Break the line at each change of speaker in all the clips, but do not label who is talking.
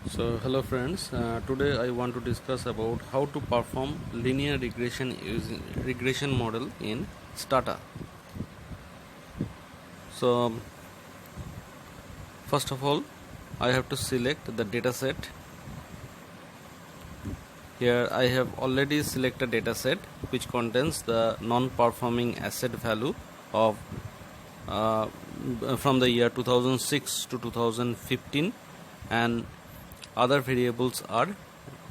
So hello friends, today I want to discuss about how to perform linear regression using regression model in Stata. So first of all I have to select the dataset. Here I have already selected a dataset which contains the non-performing asset value of from the year 2006 to 2015, and other variables are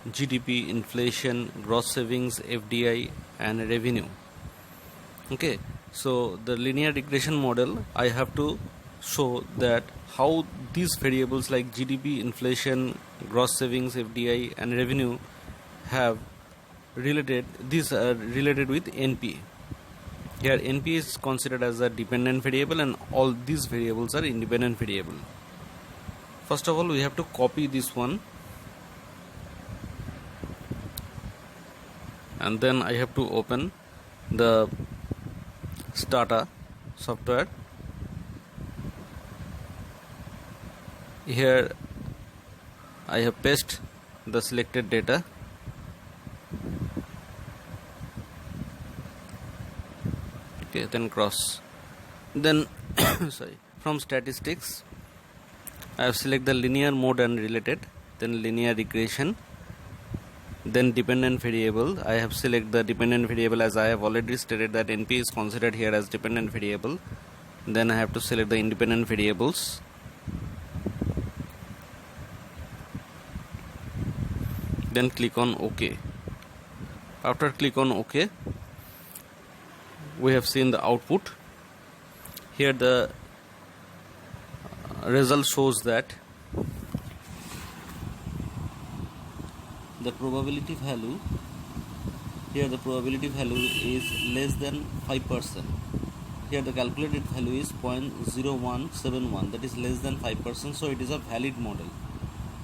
GDP, inflation, gross savings, FDI, and revenue. Okay, so the linear regression model, I have to show that how these variables like GDP, inflation, gross savings, FDI, and revenue have related with NPA. Here NPA is considered as a dependent variable and all these variables are independent variable. First of all, we have to copy this one, and then I have to open the Stata software. Here I have pasted the selected data. Okay, then cross. Then sorry, from statistics I have select the linear mode and related, then linear regression, then dependent variable. I have select the dependent variable, as I have already stated that NP is considered here as dependent variable. Then I have to select the independent variables. Then click on OK. After click on OK, we have seen the output. Here the result shows that the probability value, here the probability value is less than 5%. Here the calculated value is 0.0171, that is less than 5%, so it is a valid model.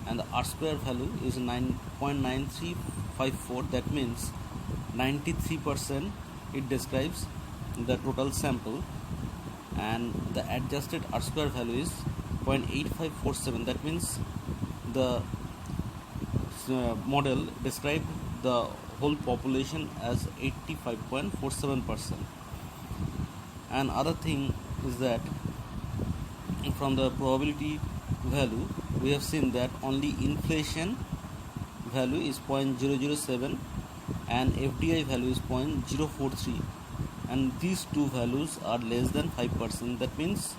And the R-square value is 9.9354, that means 93% it describes the total sample, and the adjusted R-square value is 0.8547, that means the model described the whole population as 85.47%. And other thing is that from the probability value we have seen that only inflation value is 0.007 and FDI value is 0.043, and these two values are less than 5%. That means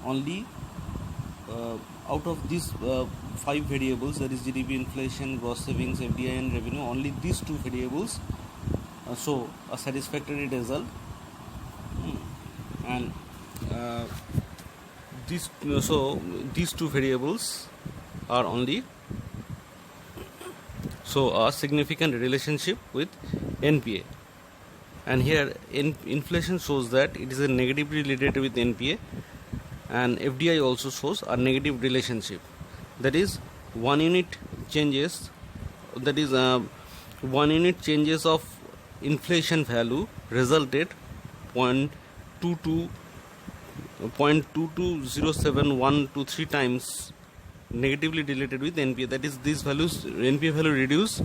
only out of these 5 variables, that is GDP, inflation, gross savings, FDI, and revenue, only these two variables show a satisfactory result. And these two variables are only show a significant relationship with NPA. And here inflation shows that it is a negatively related with NPA, and FDI also shows a negative relationship. That is 1 unit changes, that is 1 unit changes of inflation value resulted 0.2207123 times negatively related with NPA. That is, these values, NPA value reduce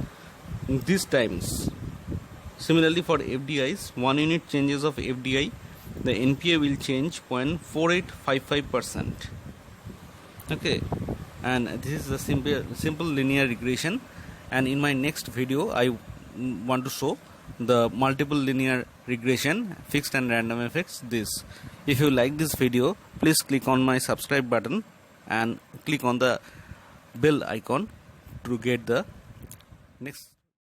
these times. Similarly for FDIs, 1 unit changes of FDI, the NPA will change 0.4855%. Okay, and this is a simple linear regression. And in my next video I want to show the multiple linear regression, fixed and random effects. This, if you like this video, please click on my subscribe button and click on the bell icon to get the next